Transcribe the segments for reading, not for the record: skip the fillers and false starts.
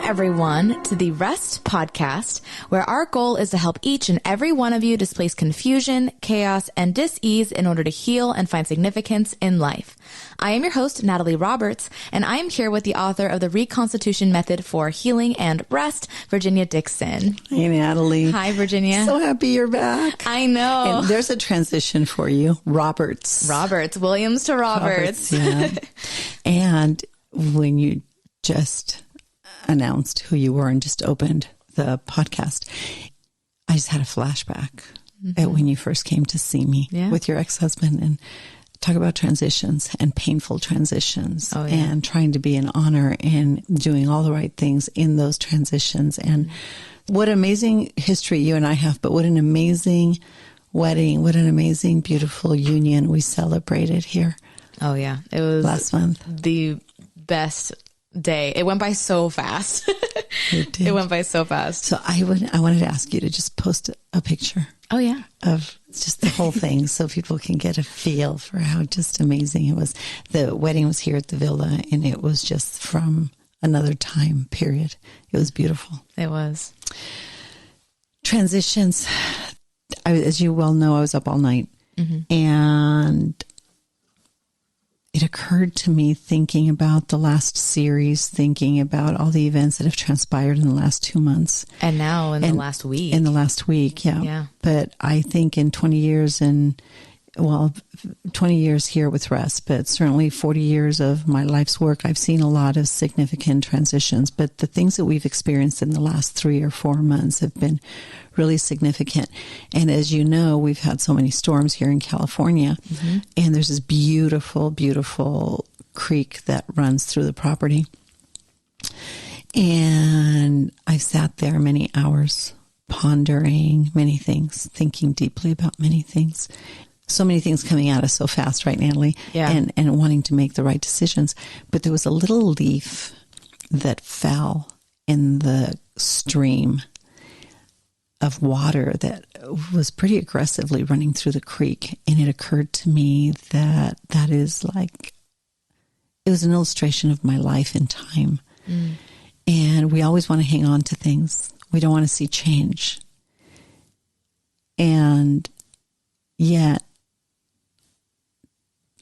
everyone, to the R.E.S.T podcast, where our goal is to help each and every one of you displace confusion, chaos, and dis-ease in order to heal and find significance in life. I am your host, Natalie Roberts, and I am here with the author of the Reconstitution Method for Healing and R.E.S.T, Virginia Dixon. Hey, Natalie. Hi, Virginia. So happy you're back. I know. And there's a transition for you. Roberts. Williams to Roberts. Yeah. And when you just announced who you were and just opened the podcast, I just had a flashback at when you first came to see me with your ex-husband and talk about transitions and painful transitions and trying to be an honor and doing all the right things in those transitions. And what amazing history you and I have, but what an amazing wedding, what an amazing, beautiful union we celebrated here. Oh, yeah. It was last month. The best day. It went by so fast. It did. It went by so fast. So I wanted to ask you to just post a picture. Oh, yeah. Of just the whole thing so people can get a feel for how just amazing it was. The wedding was here at the villa, and it was just from another time period. It was beautiful. It was. Transitions. As you well know, I was up all night, and it occurred to me thinking about the last series, thinking about all the events that have transpired in the last 2 months. And now in the last week. In the last week, yeah. But I think in 20 years 20 years here with R.E.S.T, but certainly 40 years of my life's work, I've seen a lot of significant transitions. But the things that we've experienced in the last 3 or 4 months have been really significant. And as you know, we've had so many storms here in California, and there's this beautiful, beautiful creek that runs through the property. And I've sat there many hours pondering many things, thinking deeply about many things. So many things coming at us so fast, right, Natalie? Yeah. And wanting to make the right decisions. But there was a little leaf that fell in the stream of water that was pretty aggressively running through the creek. And it occurred to me that is like, it was an illustration of my life and time. And we always want to hang on to things. We don't want to see change. And yet,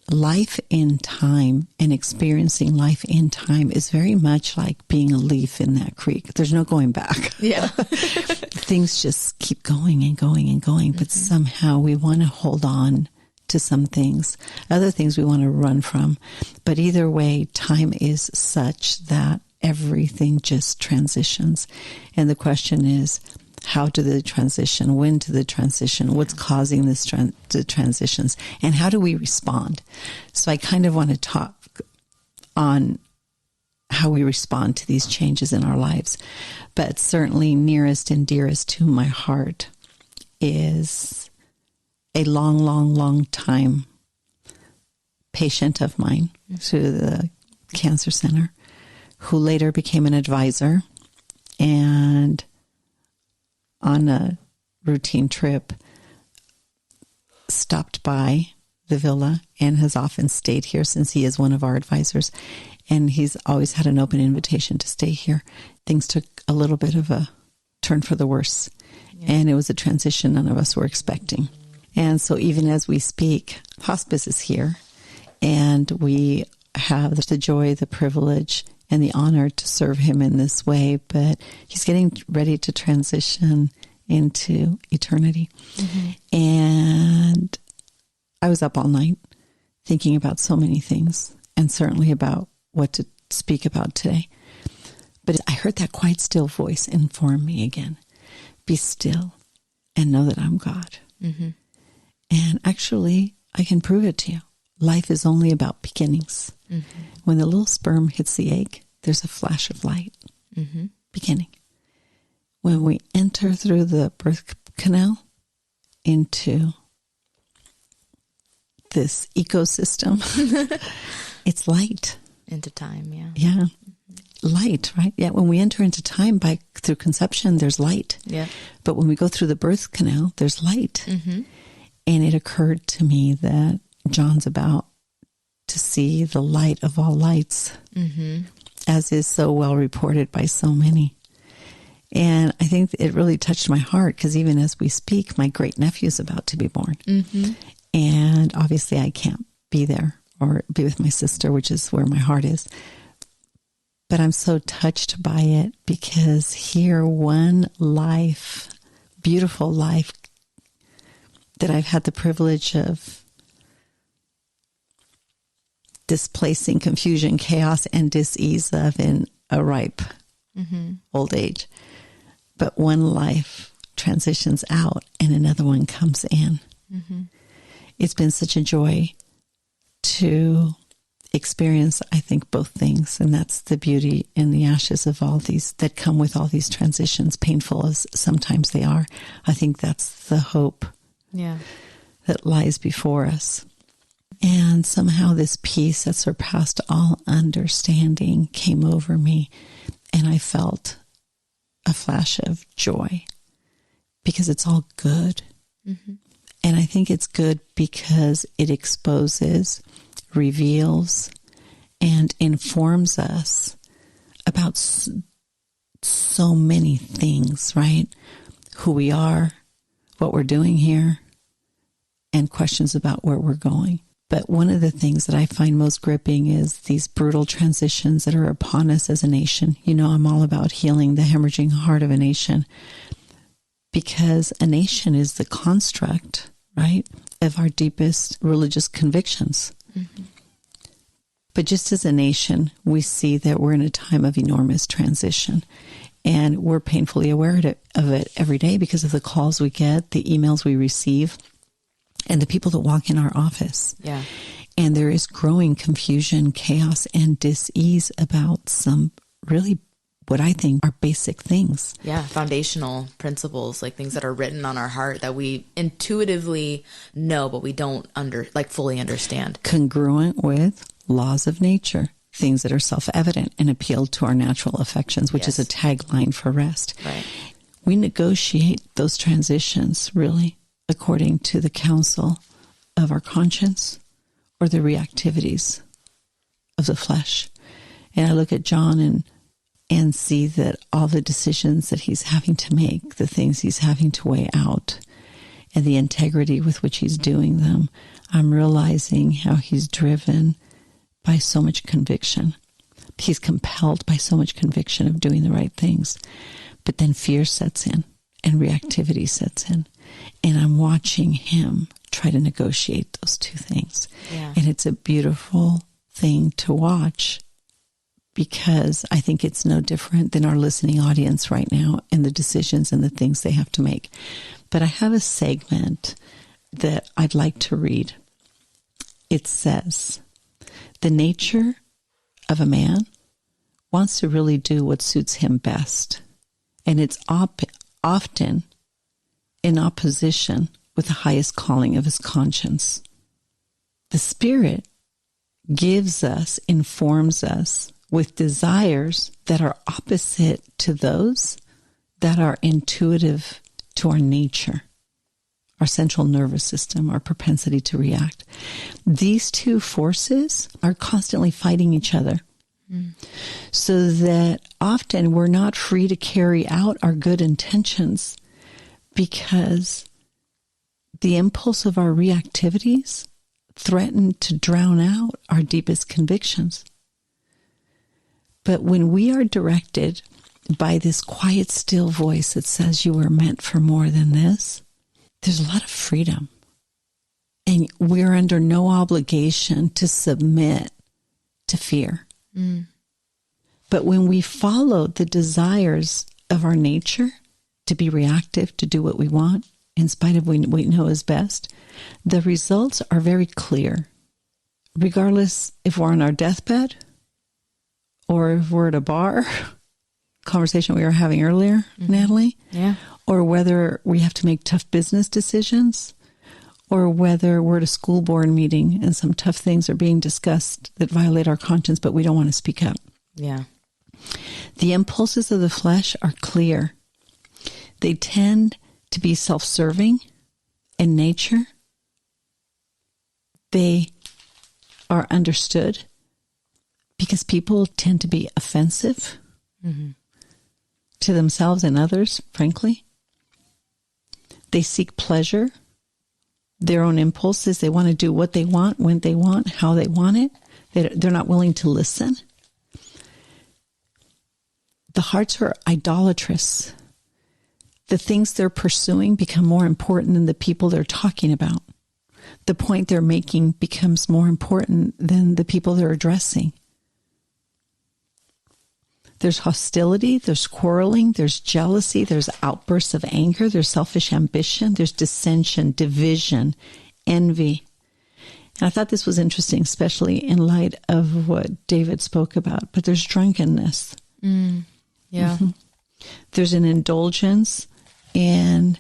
life in time and experiencing life in time is very much like being a leaf in that creek. There's no going back. Yeah. Things just keep going and going and going, but somehow we want to hold on to some things. Other things we want to run from. But either way, time is such that everything just transitions. And the question is, how do they transition? When to the transition? What's causing this the transitions? And how do we respond? So I kind of want to talk on how we respond to these changes in our lives. But certainly nearest and dearest to my heart is a long, long, long time patient of mine through the cancer center, who later became an advisor, and on a routine trip, stopped by the villa and has often stayed here since he is one of our advisors. And he's always had an open invitation to stay here. Things took a little bit of a turn for the worse. Yeah. And it was a transition none of us were expecting. And so even as we speak, hospice is here. And we have the joy, the privilege, and the honor to serve him in this way, but he's getting ready to transition into eternity. And I was up all night thinking about so many things, and certainly about what to speak about today. But I heard that quiet, still voice inform me again. Be still and know that I'm God. And actually, I can prove it to you. Life is only about beginnings. When the little sperm hits the egg, there's a flash of light. Beginning. When we enter through the birth canal into this ecosystem, it's light. Into time, yeah. Yeah. Light, right? Yeah. When we enter into time through conception, there's light. Yeah. But when we go through the birth canal, there's light. And it occurred to me that John's about to see the light of all lights. as is so well reported by so many. And I think it really touched my heart because even as we speak, my great nephew is about to be born. Mm-hmm. And obviously I can't be there or be with my sister, which is where my heart is. But I'm so touched by it because here one life, beautiful life that I've had the privilege of displacing confusion, chaos, and dis-ease of in a ripe old age. But one life transitions out and another one comes in. Mm-hmm. It's been such a joy to experience, I think, both things. And that's the beauty in the ashes of all these that come with all these transitions, painful as sometimes they are. I think that's the hope that lies before us. And somehow this peace that surpassed all understanding came over me. And I felt a flash of joy because it's all good. Mm-hmm. And I think it's good because it exposes, reveals, and informs us about so many things, right? Who we are, what we're doing here, and questions about where we're going. But one of the things that I find most gripping is these brutal transitions that are upon us as a nation. You know, I'm all about healing the hemorrhaging heart of a nation because a nation is the construct, right, of our deepest religious convictions. Mm-hmm. But just as a nation, we see that we're in a time of enormous transition. And we're painfully aware of it every day because of the calls we get, the emails we receive, and the people that walk in our office. Yeah. And there is growing confusion, chaos, and dis-ease about some really what I think are basic things. Yeah, foundational principles, like things that are written on our heart that we intuitively know, but we don't fully understand. Congruent with laws of nature, things that are self-evident and appeal to our natural affections, which is a tagline for R.E.S.T. Right. We negotiate those transitions, really, according to the counsel of our conscience or the reactivities of the flesh. And I look at John and see that all the decisions that he's having to make, the things he's having to weigh out, and the integrity with which he's doing them, I'm realizing how he's driven by so much conviction. He's compelled by so much conviction of doing the right things. But then fear sets in and reactivity sets in. And I'm watching him try to negotiate those two things. Yeah. And it's a beautiful thing to watch because I think it's no different than our listening audience right now and the decisions and the things they have to make. But I have a segment that I'd like to read. It says, the nature of a man wants to really do what suits him best. And it's often in opposition with the highest calling of his conscience. The Spirit gives us, informs us with desires that are opposite to those that are intuitive to our nature, our central nervous system, our propensity to react. These two forces are constantly fighting each other. So that often we're not free to carry out our good intentions because the impulse of our reactivities threaten to drown out our deepest convictions. But when we are directed by this quiet, still voice that says you were meant for more than this, there's a lot of freedom. And we're under no obligation to submit to fear. But when we follow the desires of our nature to be reactive, to do what we want, in spite of what we know is best, the results are very clear. Regardless if we're on our deathbed or if we're at a bar, conversation we were having earlier, Natalie, or whether we have to make tough business decisions, or whether we're at a school board meeting and some tough things are being discussed that violate our conscience, but we don't want to speak up. Yeah. The impulses of the flesh are clear. They tend to be self-serving in nature. They are understood because people tend to be offensive to themselves and others, frankly. They seek pleasure, their own impulses. They want to do what they want, when they want, how they want it. They're not willing to listen. The hearts are idolatrous. The things they're pursuing become more important than the people they're talking about. The point they're making becomes more important than the people they're addressing. There's hostility, there's quarreling, there's jealousy, there's outbursts of anger, there's selfish ambition, there's dissension, division, envy. And I thought this was interesting, especially in light of what David spoke about. But there's drunkenness. Yeah. There's an indulgence in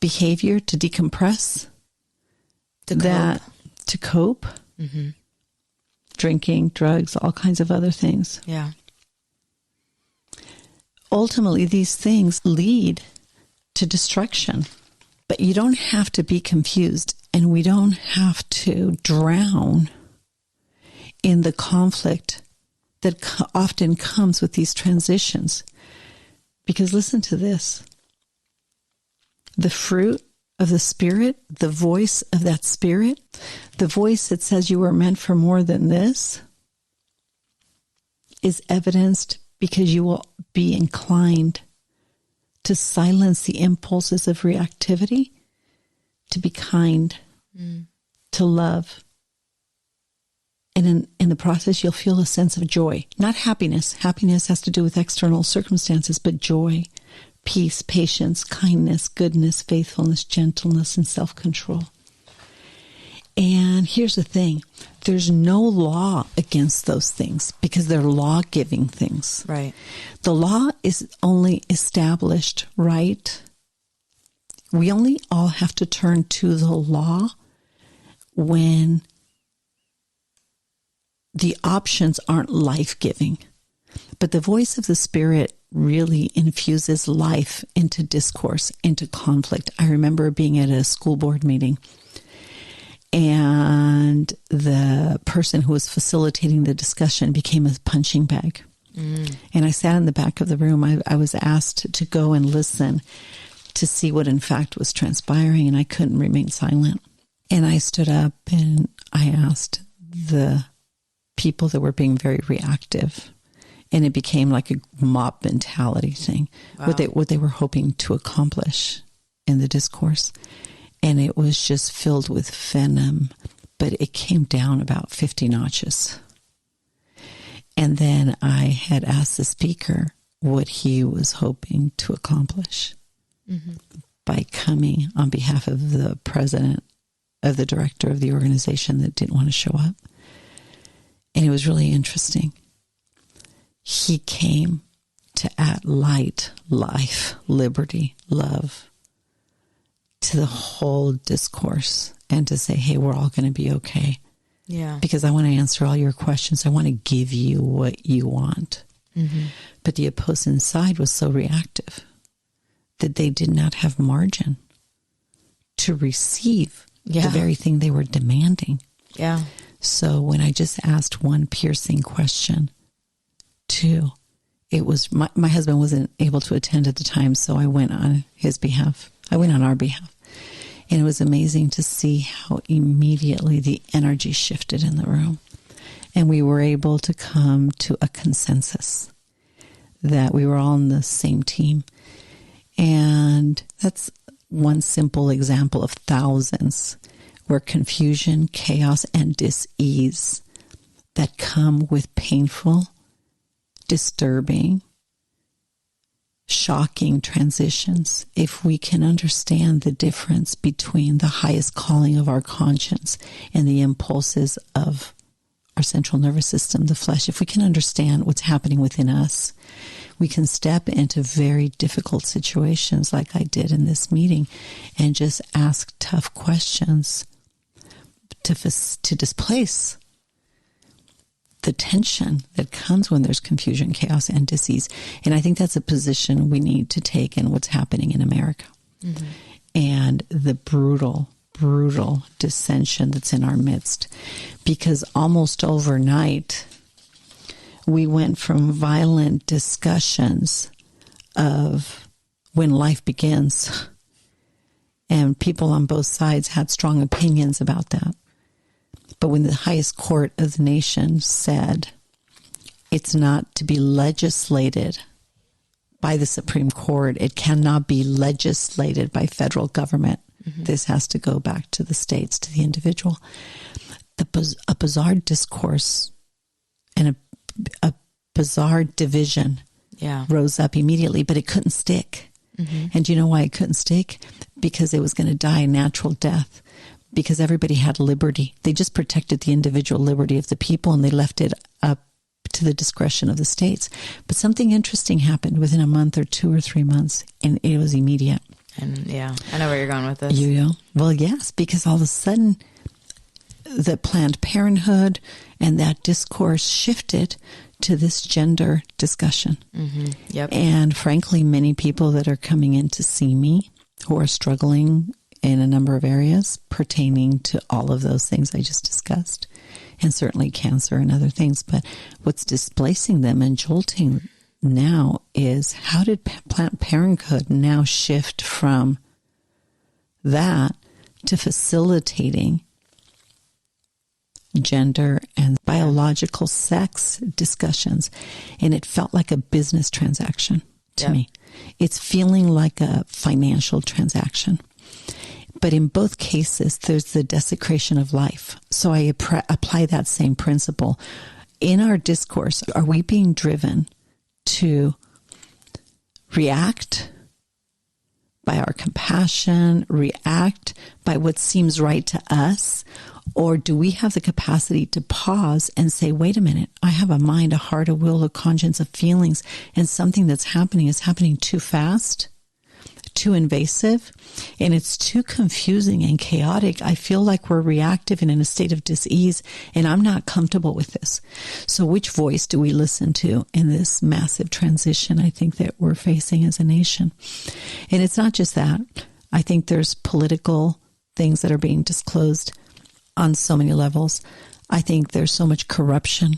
behavior to decompress, to cope. Drinking, drugs, all kinds of other things. Yeah. Ultimately, these things lead to destruction. But you don't have to be confused, and we don't have to drown in the conflict that often comes with these transitions. Because listen to this. The fruit of the Spirit, the voice of that Spirit, the voice that says you were meant for more than this, is evidenced because you will be inclined to silence the impulses of reactivity, to be kind, to love. And in the process, you'll feel a sense of joy, not happiness. Happiness has to do with external circumstances, but joy, peace, patience, kindness, goodness, faithfulness, gentleness, and self-control. And here's the thing. There's no law against those things because they're law-giving things. Right. The law is only established, right? We only all have to turn to the law when the options aren't life-giving. But the voice of the Spirit really infuses life into discourse, into conflict. I remember being at a school board meeting, and the person who was facilitating the discussion became a punching bag. And I sat in the back of the room. I was asked to go and listen to see what in fact was transpiring, and I couldn't remain silent. And I stood up and I asked the people that were being very reactive, and it became like a mob mentality thing, wow. what they were hoping to accomplish in the discourse. And it was just filled with venom, but it came down about 50 notches. And then I had asked the speaker what he was hoping to accomplish by coming on behalf of the president, of the director of the organization that didn't want to show up. And it was really interesting. He came to add light, life, liberty, love to the whole discourse and to say, hey, we're all going to be okay. Yeah. Because I want to answer all your questions. I want to give you what you want. But the opposing side was so reactive that they did not have margin to receive the very thing they were demanding. Yeah. So when I just asked one piercing question, it was my husband wasn't able to attend at the time, so I went on his behalf. I went on our behalf. And it was amazing to see how immediately the energy shifted in the room. And we were able to come to a consensus that we were all on the same team. And that's one simple example of thousands where confusion, chaos, and dis-ease that come with painful, disturbing, shocking transitions, if we can understand the difference between the highest calling of our conscience and the impulses of our central nervous system, the flesh, if we can understand what's happening within us, we can step into very difficult situations like I did in this meeting and just ask tough questions to displace the tension that comes when there's confusion, chaos, and disease. And I think that's a position we need to take in what's happening in America. And the brutal dissension that's in our midst. Because almost overnight, we went from violent discussions of when life begins, and people on both sides had strong opinions about that. But when the highest court of the nation said it's not to be legislated by the Supreme Court, it cannot be legislated by federal government. Mm-hmm. This has to go back to the states, to the individual. A bizarre discourse and a bizarre division rose up immediately, but it couldn't stick. Mm-hmm. And do you know why it couldn't stick? Because it was going to die a natural death. Because everybody had liberty. They just protected the individual liberty of the people, and they left it up to the discretion of the states. But something interesting happened within a month or 2 or 3 months, and it was immediate. And I know where you're going with this. You know? Well, yes, because all of a sudden, the Planned Parenthood and that discourse shifted to this gender discussion. Mm-hmm. Yep. And frankly, many people that are coming in to see me who are struggling in a number of areas pertaining to all of those things I just discussed, and certainly cancer and other things. But what's displacing them and jolting now is, how did Planned Parenthood now shift from that to facilitating gender and biological sex discussions? And it felt like a business transaction to me. It's feeling like a financial transaction. But in both cases, there's the desecration of life. So I apply that same principle. In our discourse, are we being driven to react by our compassion, react by what seems right to us? Or do we have the capacity to pause and say, wait a minute, I have a mind, a heart, a will, a conscience, of feelings, and something that's happening is happening too fast, too invasive, and it's too confusing and chaotic. I feel like we're reactive and in a state of dis-ease, and I'm not comfortable with this. So which voice do we listen to in this massive transition I think that we're facing as a nation? And it's not just that. I think there's political things that are being disclosed on so many levels. I think there's so much corruption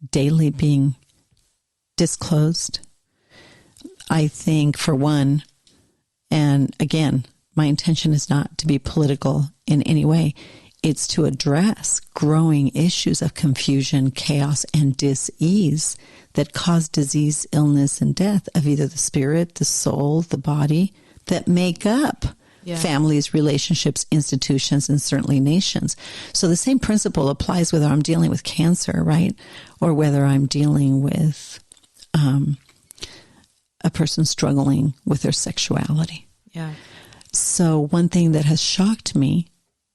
daily being disclosed. I think, for one, and again, my intention is not to be political in any way. It's to address growing issues of confusion, chaos, and dis-ease that cause disease, illness, and death of either the spirit, the soul, the body, that make up families, relationships, institutions, and certainly nations. So the same principle applies whether I'm dealing with cancer, right? Or whether I'm dealing with a person struggling with their sexuality. Yeah. So one thing that has shocked me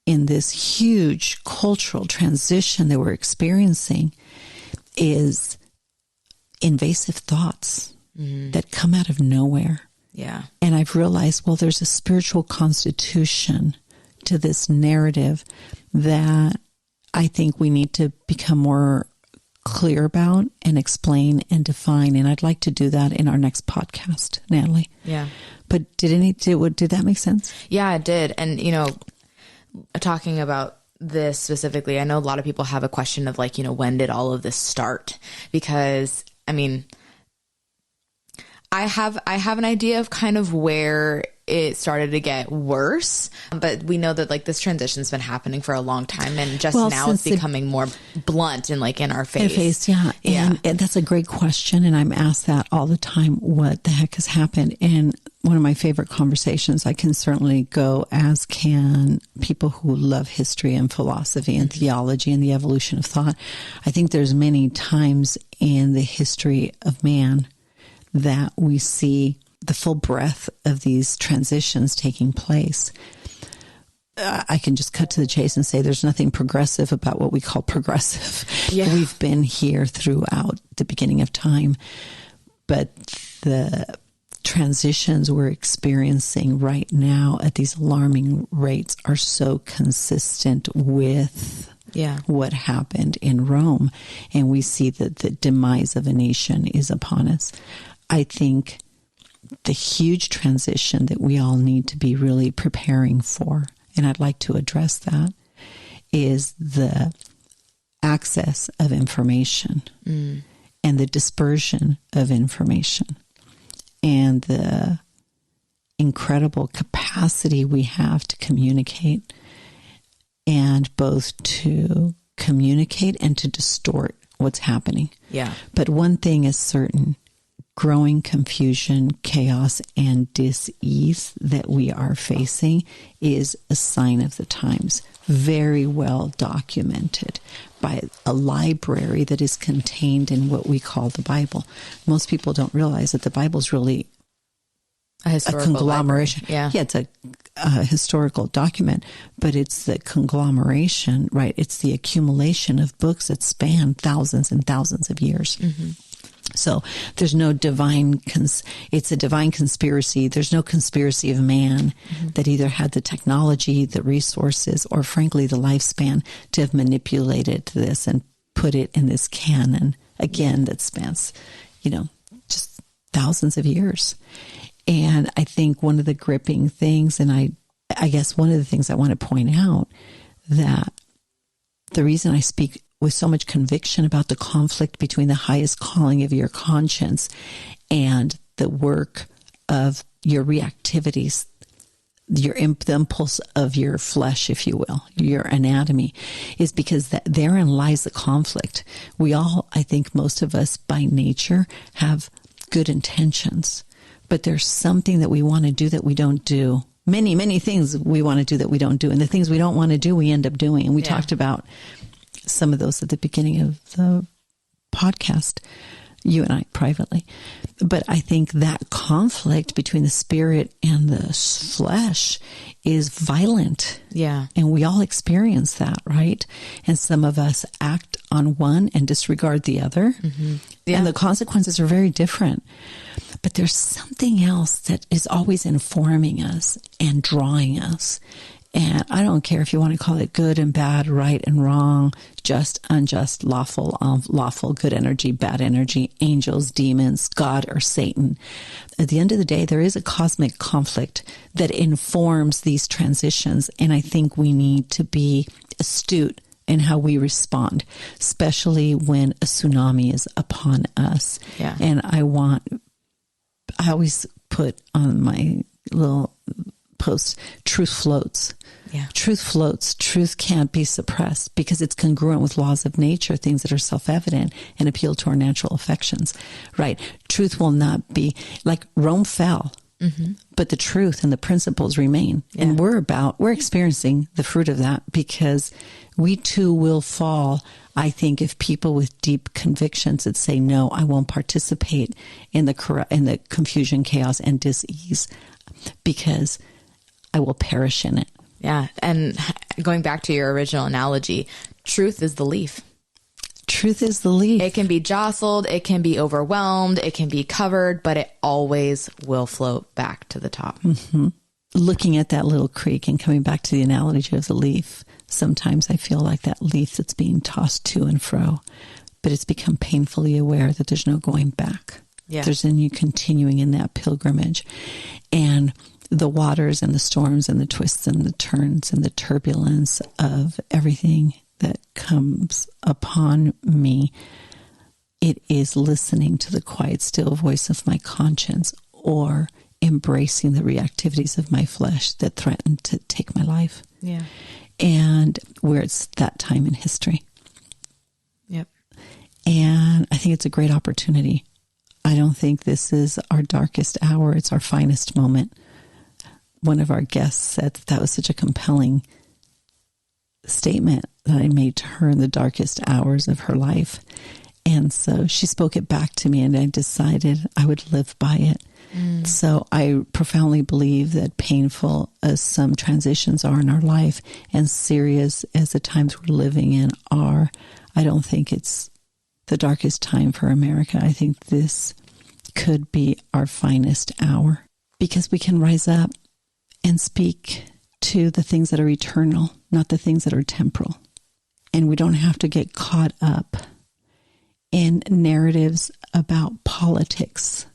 in this huge cultural transition that we're experiencing is invasive thoughts that come out of nowhere. Yeah. And I've realized, well, there's a spiritual constitution to this narrative that I think we need to become more clear about and explain and define. And I'd like to do that in our next podcast, Natalie. Yeah. But did that make sense? Yeah, it did. And, talking about this specifically, I know a lot of people have a question of when did all of this start? Because, I have an idea of kind of where it started to get worse, but we know that this transition's been happening for a long time, and just now it's becoming more blunt and in our face. Yeah. And that's a great question. And I'm asked that all the time. What the heck has happened? And one of my favorite conversations, I can certainly go, as can people who love history and philosophy and theology and the evolution of thought. I think there's many times in the history of man that we see the full breadth of these transitions taking place. I can just cut to the chase and say there's nothing progressive about what we call progressive. Yeah. We've been here throughout the beginning of time, but the transitions we're experiencing right now at these alarming rates are so consistent with what happened in Rome. And we see that the demise of a nation is upon us. I think the huge transition that we all need to be really preparing for, and I'd like to address that, is the access of information and and the dispersion of information and the incredible capacity we have to communicate, and both to communicate and to distort what's happening. Yeah. But one thing is certain: growing confusion, chaos, and dis-ease that we are facing is a sign of the times. Very well documented by a library that is contained in what we call the Bible. Most people don't realize that the Bible is really a conglomeration. Yeah, it's a historical document, but it's the conglomeration, right? It's the accumulation of books that span thousands and thousands of years. Mm-hmm. So there's no it's a divine conspiracy. There's no conspiracy of man that either had the technology, the resources, or frankly, the lifespan to have manipulated this and put it in this canon, again, that spans, just thousands of years. And I think one of the gripping things, and I guess one of the things I want to point out, that the reason I speak with so much conviction about the conflict between the highest calling of your conscience and the work of your reactivities, the impulse of your flesh, if you will, your anatomy, is because therein lies the conflict. We all, I think most of us by nature, have good intentions, but there's something that we want to do that we don't do. Many, many things we want to do that we don't do. And the things we don't want to do, we end up doing. And we talked about some of those at the beginning of the podcast, you and I privately. But I think that conflict between the spirit and the flesh is violent. Yeah. And we all experience that, right? And some of us act on one and disregard the other. Mm-hmm. Yeah. And the consequences are very different. But there's something else that is always informing us and drawing us. And I don't care if you want to call it good and bad, right and wrong, just, unjust, lawful, unlawful, good energy, bad energy, angels, demons, God, or Satan. At the end of the day, there is a cosmic conflict that informs these transitions. And I think we need to be astute in how we respond, especially when a tsunami is upon us. Yeah. And I always put on my little post, truth floats. Yeah. Truth floats. Truth can't be suppressed because it's congruent with laws of nature, things that are self-evident and appeal to our natural affections, right? Truth will not be like Rome fell, but the truth and the principles remain. Yeah. And we're experiencing the fruit of that because we too will fall. I think if people with deep convictions that say, no, I won't participate in the confusion, chaos, and dis-ease because I will perish in it. Yeah. And going back to your original analogy, truth is the leaf. Truth is the leaf. It can be jostled, it can be overwhelmed, it can be covered, but it always will float back to the top. Mm-hmm. Looking at that little creek and coming back to the analogy of the leaf, sometimes I feel like that leaf that's being tossed to and fro, but it's become painfully aware that there's no going back. Yeah. There's a new continuing in that pilgrimage. And the waters and the storms and the twists and the turns and the turbulence of everything that comes upon me, it is listening to the quiet, still voice of my conscience or embracing the reactivities of my flesh that threaten to take my life. Yeah. And where it's that time in history. Yep. And I think it's a great opportunity. I don't think this is our darkest hour. It's our finest moment. One of our guests said that was such a compelling statement that I made to her in the darkest hours of her life. And so she spoke it back to me and I decided I would live by it. So I profoundly believe that painful as some transitions are in our life and serious as the times we're living in are, I don't think it's the darkest time for America. I think this could be our finest hour because we can rise up and speak to the things that are eternal, not the things that are temporal. And we don't have to get caught up in narratives about politics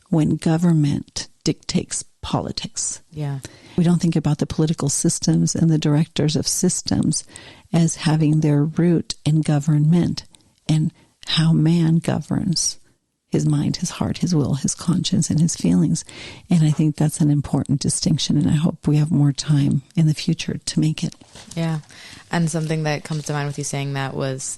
when government dictates politics. Yeah. We don't think about the political systems and the directors of systems as having their root in government and how man governs his mind, his heart, his will, his conscience, and his feelings. And I think that's an important distinction, and I hope we have more time in the future to make it. Yeah. And something that comes to mind with you saying that was,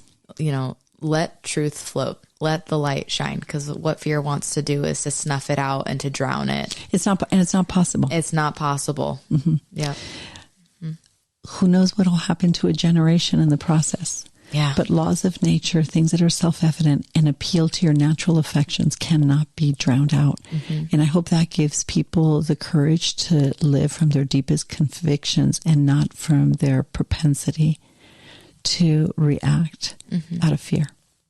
let truth float. Let the light shine, because what fear wants to do is to snuff it out and to drown it. It's not possible. It's not possible. Mm-hmm. Yeah. Mm-hmm. Who knows what will happen to a generation in the process? Yeah. But laws of nature, things that are self-evident and appeal to your natural affections, cannot be drowned out. Mm-hmm. And I hope that gives people the courage to live from their deepest convictions and not from their propensity to react out of fear.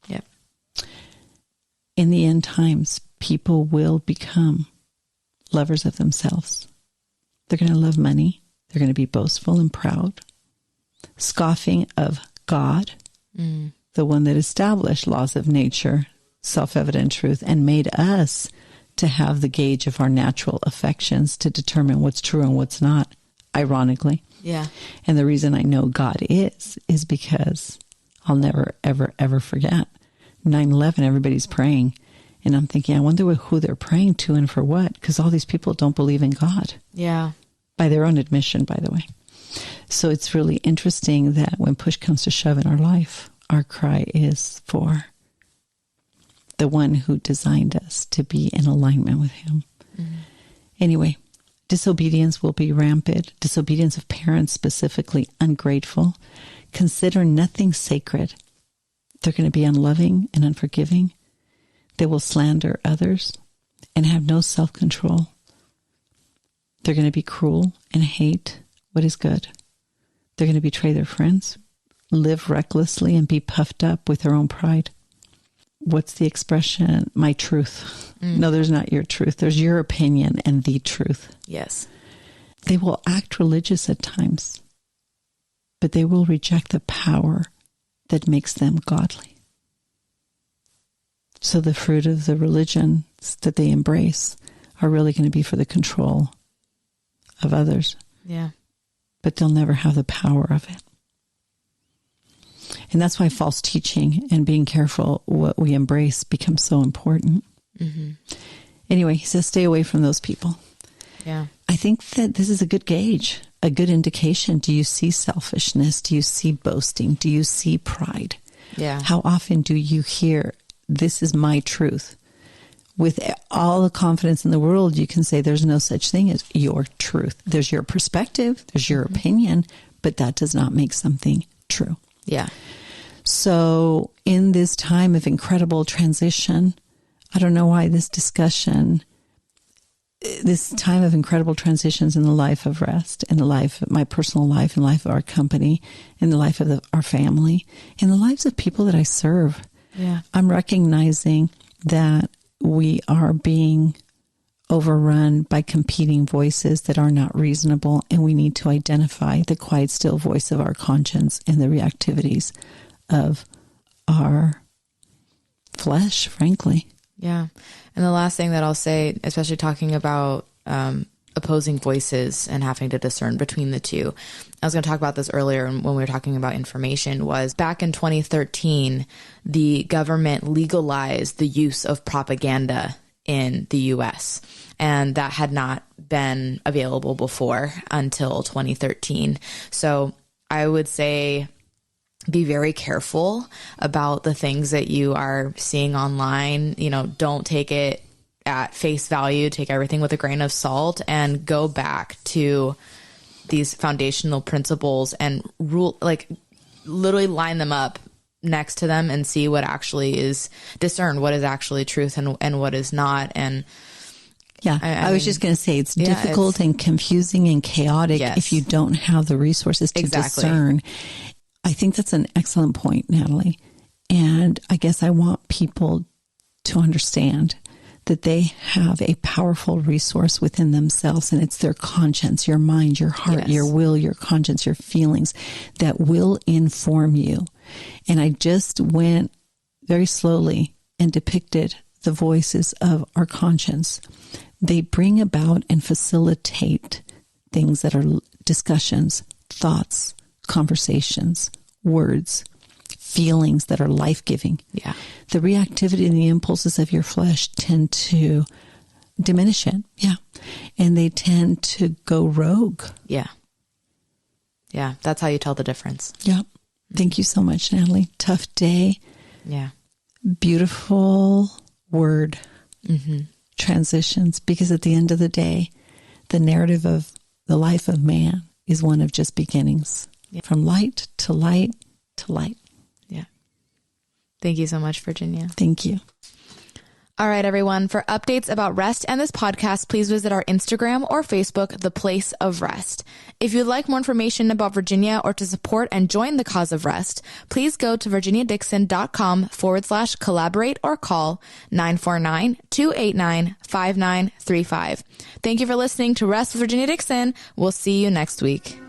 Yep. In the end times, people will become lovers of themselves. They're going to love money. They're going to be boastful and proud, scoffing of God, the one that established laws of nature, self-evident truth, and made us to have the gauge of our natural affections to determine what's true and what's not, ironically. Yeah. And the reason I know God is because I'll never, ever, ever forget 9/11, everybody's praying. And I'm thinking, I wonder who they're praying to and for what, because all these people don't believe in God. Yeah. By their own admission, by the way. So it's really interesting that when push comes to shove in our life, our cry is for the one who designed us to be in alignment with him. Mm-hmm. Anyway, disobedience will be rampant. Disobedience of parents, specifically ungrateful. Consider nothing sacred. They're going to be unloving and unforgiving. They will slander others and have no self-control. They're going to be cruel and hate what is good. They're going to betray their friends, live recklessly, and be puffed up with their own pride. What's the expression? My truth. No, there's not your truth. There's your opinion and the truth. Yes. They will act religious at times, but they will reject the power that makes them godly. So the fruit of the religions that they embrace are really going to be for the control of others. Yeah. But they'll never have the power of it. And that's why false teaching and being careful what we embrace becomes so important. Mm-hmm. Anyway, he says, stay away from those people. Yeah. I think that this is a good gauge, a good indication. Do you see selfishness? Do you see boasting? Do you see pride? Yeah. How often do you hear, this is my truth? With all the confidence in the world, you can say there's no such thing as your truth. There's your perspective, there's your opinion, but that does not make something true. Yeah. So in this time of incredible transition, I don't know why this discussion, this time of incredible transitions in the life of R.E.S.T, in the life of my personal life, in the life of our company, in the life of our family, in the lives of people that I serve. Yeah. I'm recognizing that we are being overrun by competing voices that are not reasonable, and we need to identify the quiet, still voice of our conscience and the reactivities of our flesh, frankly. Yeah. And the last thing that I'll say, especially talking about opposing voices and having to discern between the two, I was going to talk about this earlier when we were talking about information, was back in 2013, the government legalized the use of propaganda in the U.S., and that had not been available before until 2013. So I would say be very careful about the things that you are seeing online. Don't take it at face value, take everything with a grain of salt, and go back to these foundational principles and literally line them up next to them and see what actually is discern what is actually truth and what is not. And yeah, I was just going to say it's difficult and confusing and chaotic if you don't have the resources to discern. I think that's an excellent point, Natalie. And I guess I want people to understand that they have a powerful resource within themselves, and it's their conscience, your mind, your heart, your will, your conscience, your feelings that will inform you. And I just went very slowly and depicted the voices of our conscience. They bring about and facilitate things that are discussions, thoughts, conversations, words, feelings that are life-giving. Yeah. The reactivity and the impulses of your flesh tend to diminish it. Yeah. And they tend to go rogue. Yeah. Yeah. That's how you tell the difference. Yeah. Thank you so much, Natalie. Tough day. Yeah. Beautiful word. Transitions, because at the end of the day, the narrative of the life of man is one of just beginnings. Yeah. From light to light to light. Yeah. Thank you so much, Virginia. Thank you. All right, everyone. For updates about REST and this podcast, please visit our Instagram or Facebook, The Place of REST. If you'd like more information about Virginia or to support and join the cause of REST, please go to virginiadixon.com/collaborate or call 949-289-5935. Thank you for listening to REST with Virginia Dixon. We'll see you next week.